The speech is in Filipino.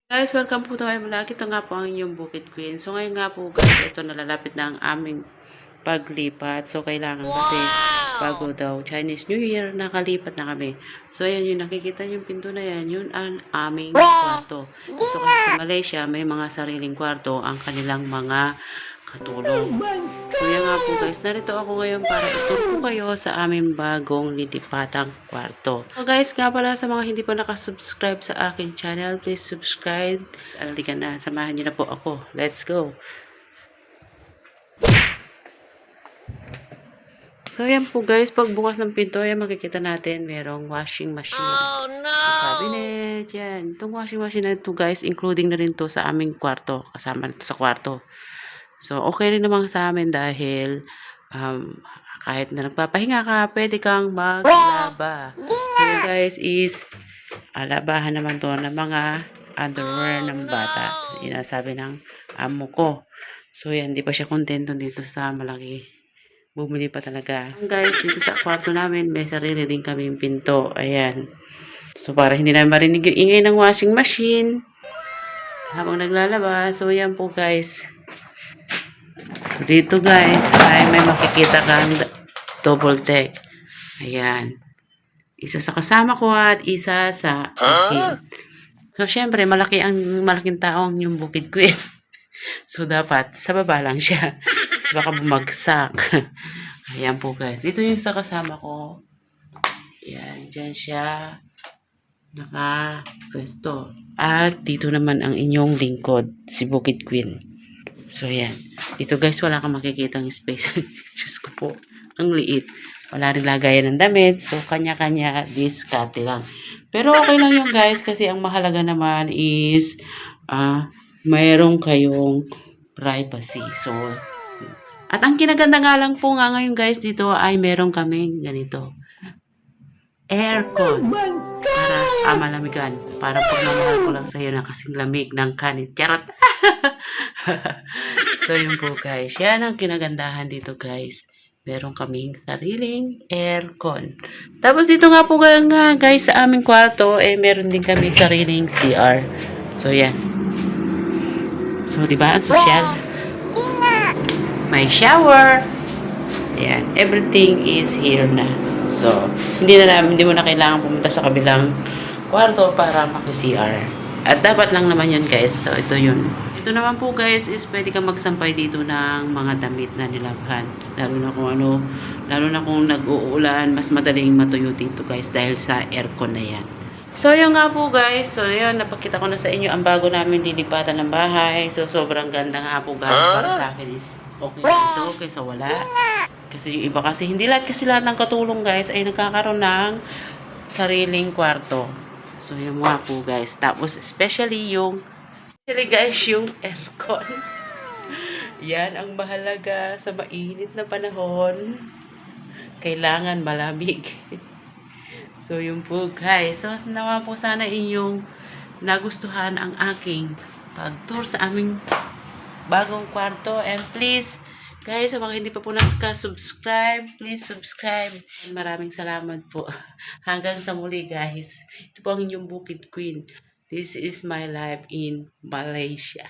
Guys, welcome po tayo vlog. Ito nga po ang inyong Bukid Queen. So ngayon nga po guys, ito nalalapit na ang aming paglipat. So kailangan kasi bago daw Chinese New Year, nakalipat na kami. So ayan yung nakikita yung pinto na yan, yun ang aming kwarto. Ito kasi sa Malaysia, may mga sariling kwarto ang kanilang mga katulong. So yan nga po guys, narito ako ngayon para ituro ko kayo sa aming bagong lilipatang kwarto. So guys, nga pala sa mga hindi pa nakasubscribe sa aking channel, please subscribe. Alika na, samahan niyo na po ako. Let's go! So yan po guys, pagbukas ng pinto, yan makikita natin merong washing machine. Oh no! Cabinet, yan. Itong washing machine na ito guys, including na rin to sa aming kwarto. Kasama nito sa kwarto. So, okay rin naman sa amin dahil kahit na nagpapahinga ka, pwede kang maglaba. So, yun guys is labahan naman to ng mga underwear ng bata. Yun ang sabi ng amo ko. So, yan, di pa siya kontento dito sa malaki. Bumili pa talaga. Guys, dito sa kwarto namin, may sarili din kaming pinto. Ayan. So, para hindi namin marinig yung ingay ng washing machine habang naglalaba. So, yan po guys. Dito guys ay may makikita kang double deck. Ayan. Isa sa kasama ko at isa sa akin. So syempre malaking tao ang yung Bukid Queen. So dapat sa baba lang siya. Kasi baka bumagsak. Ayan po guys. Dito yung sa kasama ko. Ayan. Diyan siya nakapwesto. At dito naman ang inyong lingkod. Si Bukid Queen. So, yan. Dito guys, wala kang makikitang space. Diyos ko po, ang liit. Wala rin lagayan ng damit. So, kanya-kanya, diskarte lang. Pero okay lang yun guys, kasi ang mahalaga naman is, mayroong kayong privacy. So, at ang kinaganda nga lang po nga ngayon guys, dito ay meron kaming ganito. Aircon. Para malamigan. Para pagmamahal ko lang sa'yo na kasing lamig ng kanit. Charot! So, yun po guys. Yan ang kinagandahan dito guys. Meron kaming sariling aircon. Tapos dito nga po nga guys sa aming kwarto, meron din kaming sariling CR. So, yan. So, diba? Ang sosyal. May shower. Ayan. Everything is here na. So, hindi mo na kailangan pumunta sa kabilang kwarto para maki-CR. At dapat lang naman yun guys. So, ito yun. Ito naman po guys is pwede kang magsampay dito ng mga damit na nilabhan. Lalo na kung nag-uulan, mas madaling matuyo dito guys dahil sa aircon na yan. So, yun nga po guys. So, yun, napakita ko na sa inyo ang bago namin dilipatan ng bahay. So, sobrang ganda nga po guys. Para sa akin is okay ito kaysa wala. Kasi yung iba kasi, hindi lahat ng katulong guys ay nagkakaroon ng sariling kwarto. So, yung mga po guys. Tapos, especially guys, yung aircon. Yan ang mahalaga sa mainit na panahon. Kailangan malamig. So, yun po guys. So, nawa po sana inyong nagustuhan ang aking pag-tour sa aming bagong kwarto. And please, guys, sa mga hindi pa po nakaka-subscribe, please subscribe. Maraming salamat po. Hanggang sa muli, guys. Ito po ang inyong Bukid Queen. This is my life in Malaysia.